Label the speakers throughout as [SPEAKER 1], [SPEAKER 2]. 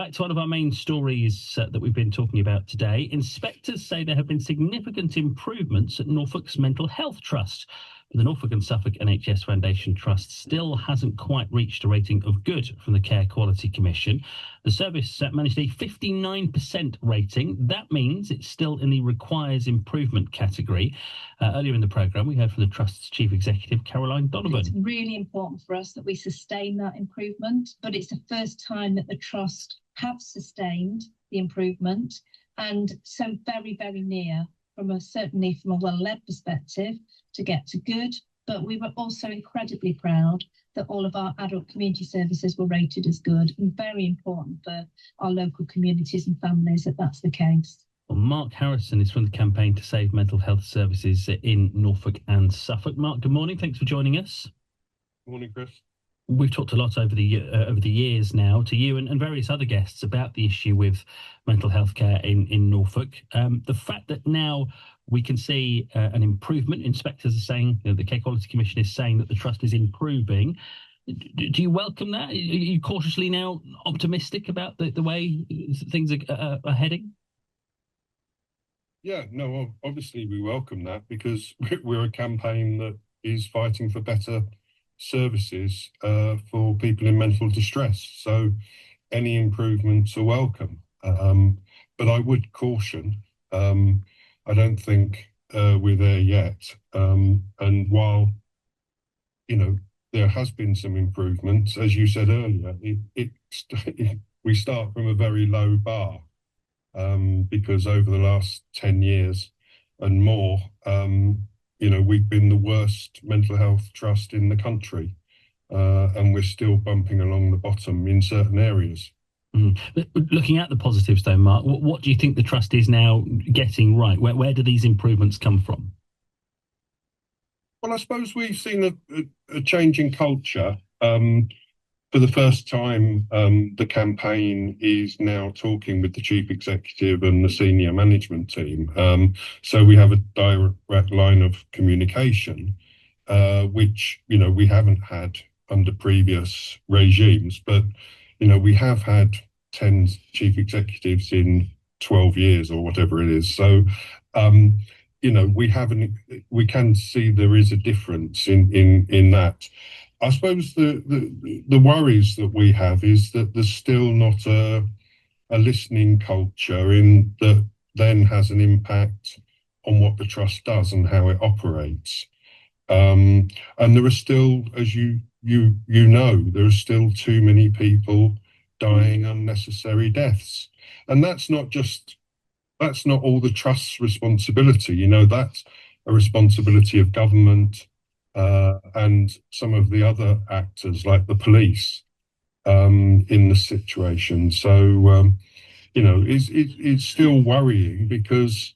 [SPEAKER 1] Back to one of our main stories that we've been talking about today. Inspectors say there have been significant improvements at Norfolk's Mental Health Trust. But the Norfolk and Suffolk NHS Foundation Trust still hasn't quite reached a rating of good from the Care Quality Commission. The service managed a 59% rating. That means it's still in the requires improvement category. Earlier in the programme, we heard from the Trust's Chief Executive, Caroline Donovan.
[SPEAKER 2] It's really important for us that we sustain that improvement, but it's the first time that the Trust have sustained the improvement, and so very, very near certainly from a well-led perspective to get to good. But we were also incredibly proud that all of our adult community services were rated as good, and very important for our local communities and families that that's the case.
[SPEAKER 1] Well, Mark Harrison is from the campaign to save mental health services in Norfolk and Suffolk. Mark, good morning. Thanks for joining us.
[SPEAKER 3] Good morning, Chris.
[SPEAKER 1] We've talked a lot over the years now to you and various other guests about the issue with mental health care in Norfolk. The fact that now we can see an improvement, inspectors are saying, the Care Quality Commission is saying that the Trust is improving. Do you welcome that? Are you cautiously now optimistic about the way things are heading?
[SPEAKER 3] Yeah, no, obviously we welcome that because we're a campaign that is fighting for better services for people in mental distress. So any improvements are welcome. But I would caution, I don't think we're there yet. And while, there has been some improvements, as you said earlier, we start from a very low bar because over the last 10 years and more, we've been the worst mental health trust in the country, and we're still bumping along the bottom in certain areas.
[SPEAKER 1] But looking at the positives, though, Mark, what do you think the Trust is now getting right? Where do these improvements come from?
[SPEAKER 3] Well, I suppose we've seen a change in culture. For the first time, the campaign is now talking with the chief executive and the senior management team. So we have a direct line of communication, which, we haven't had under previous regimes. But, we have had 10 chief executives in 12 years or whatever it is. So, we can see there is a difference in that. I suppose the worries that we have is that there's still not a listening culture in that then has an impact on what the Trust does and how it operates. And there are still, as you know, there are still too many people dying unnecessary deaths. And that's not all the Trust's responsibility. That's a responsibility of government, and some of the other actors like the police in the situation. So, it's still worrying because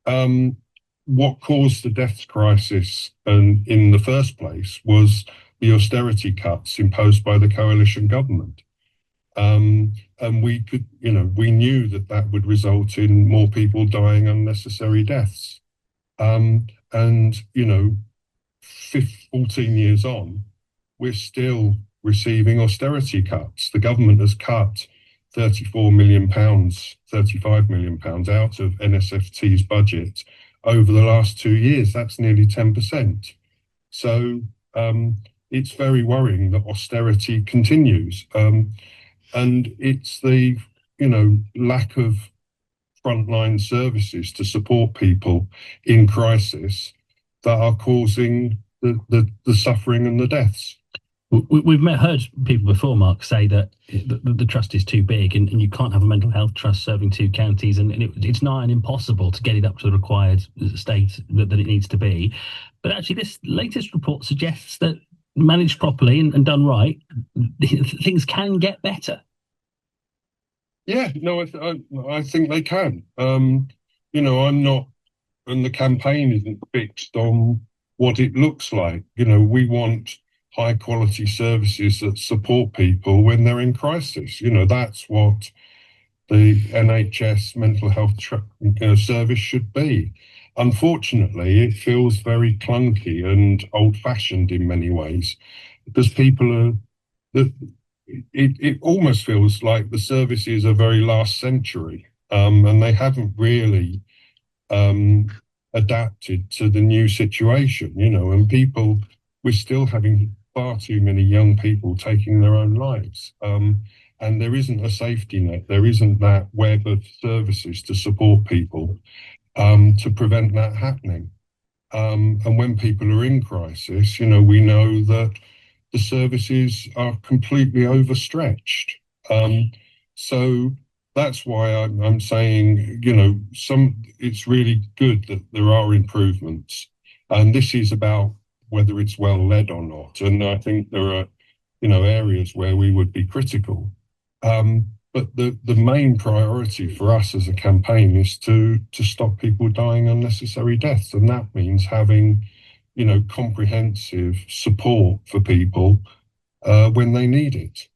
[SPEAKER 3] what caused the deaths crisis in the first place was the austerity cuts imposed by the coalition government. And we knew that would result in more people dying unnecessary deaths. 14 years on, we're still receiving austerity cuts. The government has cut £34 million, £35 million out of NSFT's budget over the last 2 years. That's nearly 10%. So it's very worrying that austerity continues. And it's the, lack of frontline services to support people in crisis that are causing the suffering and the deaths.
[SPEAKER 1] We've heard people before, Mark, say that the Trust is too big and you can't have a mental health trust serving 2 counties, and it's nigh on impossible to get it up to the required state that it needs to be. But actually, this latest report suggests that managed properly and done right, things can get better.
[SPEAKER 3] Yeah, no, I think they can. I'm not, and the campaign isn't fixed on what it looks like. We want high quality services that support people when they're in crisis. That's what the NHS mental health service should be. Unfortunately, it feels very clunky and old fashioned in many ways because people are, it almost feels like the services are very last century, and they haven't really adapted to the new situation, and we're still having far too many young people taking their own lives. And there isn't a safety net, there isn't that web of services to support people to prevent that happening. And when people are in crisis, we know that the services are completely overstretched. So that's why I'm saying, it's really good that there are improvements. And this is about whether it's well led or not. And I think there are, areas where we would be critical. But the main priority for us as a campaign is to stop people dying unnecessary deaths. And that means having, comprehensive support for people when they need it.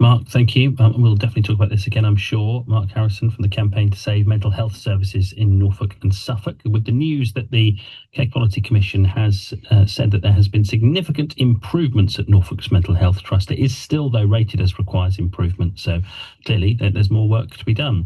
[SPEAKER 1] Mark, thank you. We'll definitely talk about this again, I'm sure. Mark Harrison from the Campaign to Save Mental Health Services in Norfolk and Suffolk, with the news that the Care Quality Commission has said that there has been significant improvements at Norfolk's Mental Health Trust. It is still, though, rated as requires improvement. So clearly there's more work to be done.